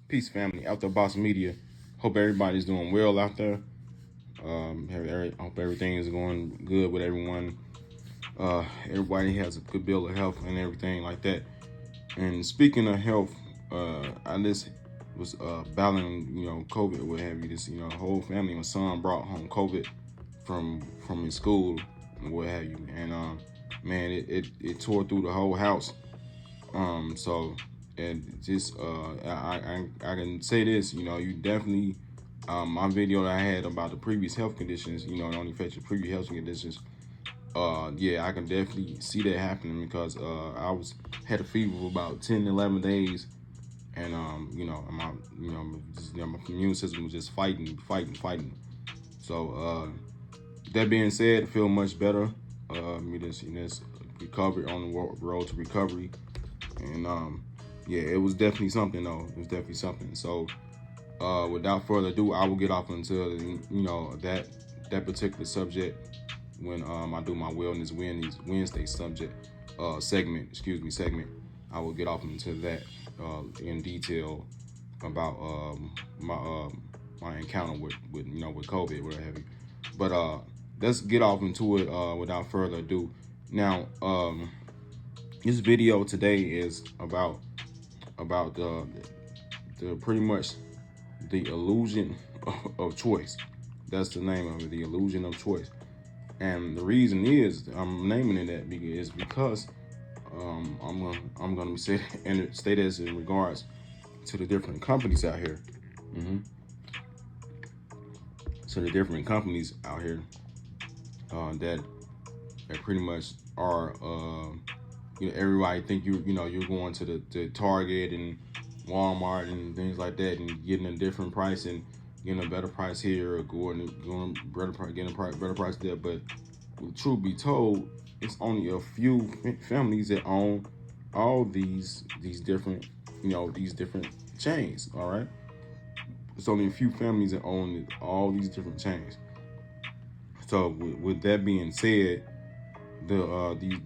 Peace, family. Out there, Boss Media. Hope everybody's doing well out there. Hope everything is going good with everyone. Everybody has a good bill of health and everything like that. And speaking of health, I just was battling, COVID, what have you. This, whole family. My son brought home COVID from his school and what have you. And man, it tore through the whole house. So and just I can say this, you definitely my video that I had about the previous health conditions, it only affects the previous health conditions. Yeah, I can definitely see that happening because I had a fever for about 10, 11 days, and my immune system was just fighting. So that being said, I feel much better. Just recovered on the road to recovery, and yeah, it was definitely something though. It was definitely something. So without further ado, I will get off into that particular subject when I do my Wellness Wednesday segment. I will get off into that in detail about my encounter with COVID, what have you. But let's get off into it without further ado. Now, this video today is about the pretty much the illusion of choice. That's the name of it, the illusion of choice. And the reason is I'm naming it that because I'm gonna say and state as in regards to the different companies out here. So the different companies out here that pretty much are everybody think you're going to the Target and Walmart and things like that and getting a different price and getting a better price here or getting a better price there. But truth be told, it's only a few families that own all these different these different chains. All right, it's only a few families that own all these different chains. So with that being said,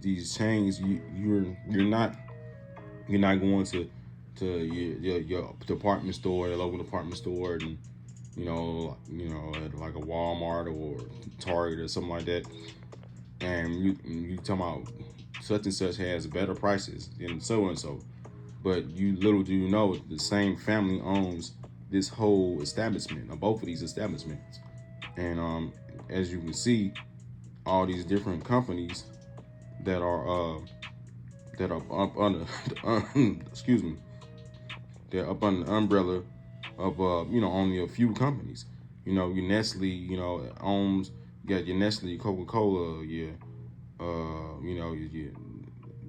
these chains, you're not going to your department store, your local department store, and at like a Walmart or Target or something like that, and you talking about such and such has better prices than so and so, but little do you know the same family owns this whole establishment, or both of these establishments, and as you can see, all these different companies that are up under they're up under the umbrella of only a few companies. Your Nestle, owns, you got your Nestle, Coca-Cola, your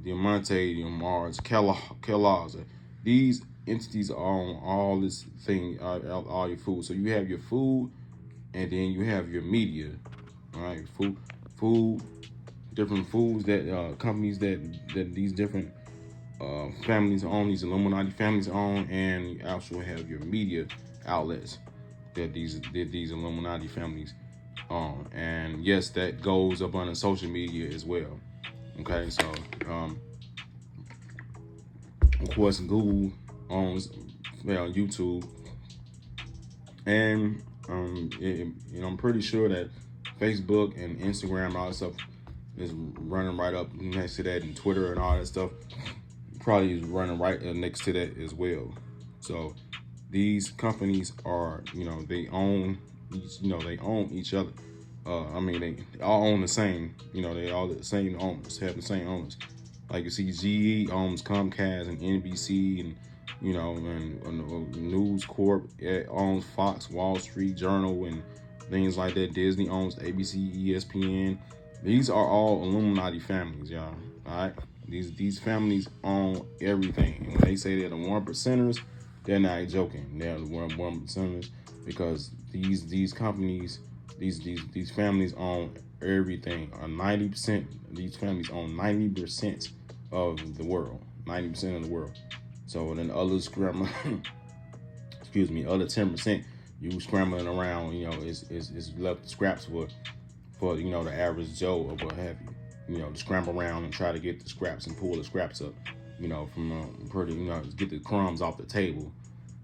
Diamante, your Mars, Kellogg's. These entities own all this thing, all your food. So you have your food, and then you have your media. All right, food, different foods that companies that these different families own, these Illuminati families own, and you also have your media outlets that these Illuminati families own. And yes, that goes up on the social media as well. Okay, so of course Google owns YouTube, and I'm pretty sure that Facebook and Instagram and all that stuff is running right up next to that, and Twitter and all that stuff probably is running right next to that as well. So these companies are, they own each other. They all own the same, they all the same owners, have the same owners. Like you see, GE owns Comcast and NBC, and and News Corp owns Fox, Wall Street Journal, and things like that. Disney owns ABC, ESPN. These are all Illuminati families, y'all. All right, these families own everything. And when they say they're the 1%ers, they're not joking. They're the 1%ers because these companies, these families own everything. 90%. These families own 90% of the world. 90% of the world. So then others scramble. Excuse me. Other 10%, you scrambling around. Is left scraps for the average Joe or what have you. To scramble around and try to get the scraps and pull the scraps up. From get the crumbs off the table.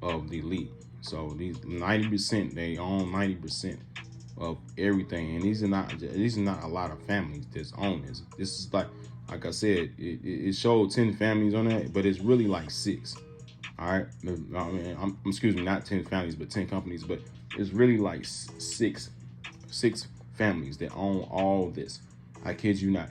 of the elite. So these 90%, they own 90% of everything, and these are not a lot of families that's own this. This is like I said, it showed 10 families on that, but it's really like six. All right, I mean, excuse me, not 10 families, but 10 companies, but it's really like six families that own all this. I kid you not.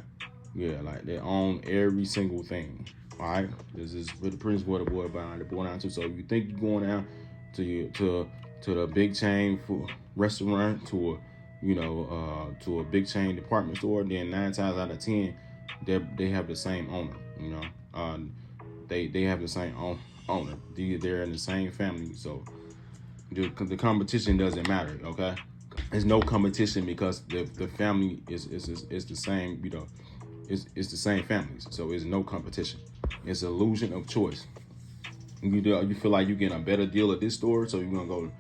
Yeah, like they own every single thing. All right, this is for the Prince Water Boy behind the boy down too. So if you think you're going down to the big chain for restaurant to a big chain department store, then 9 times out of 10, they have the same owner. They have the same owner. They're in the same family, so the competition doesn't matter. Okay, there's no competition because the family is the same. It's the same families, so it's no competition. It's illusion of choice. You feel like you're getting a better deal at this store, so you're gonna go,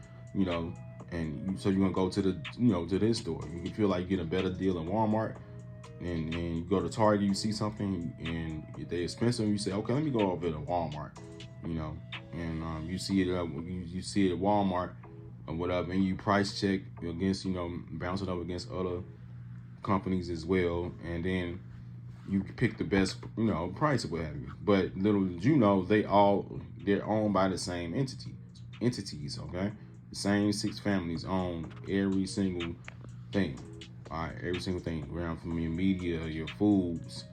so you're gonna go to to this store. You can feel like you get a better deal in Walmart, and you go to Target, you see something and they're expensive, you say, okay, let me go over to Walmart, and you see it you see it at Walmart or whatever, and you price check against bounce it up against other companies as well, and then you pick the best price or what have you. But little did you know, they're owned by the same entities. Okay, the same six families own every single thing. All right, every single thing around from your media, your foods,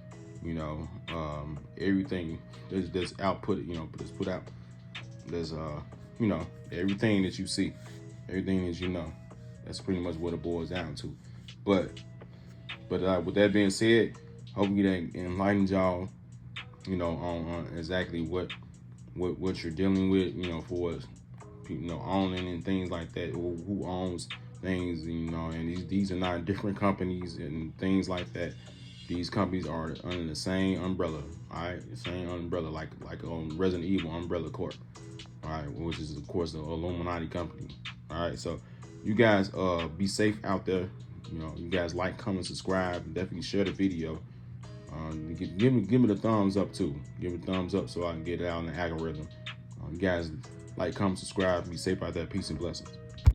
everything that's output, that's put out. There's everything that you see, everything that that's pretty much what it boils down to. But with that being said, hopefully that enlightened y'all, on exactly what you're dealing with, for owning and things like that, or who owns things, and these are not different companies and things like that. These companies are under the same umbrella, all right, the same umbrella, like Resident Evil Umbrella Corp, all right, which is of course the Illuminati company. All right, so you guys be safe out there. You guys like, comment, subscribe, and definitely share the video. Give me the thumbs up too. Give me a thumbs up so I can get it out in the algorithm. You guys like, comment, subscribe, be safe out there. Peace and blessings.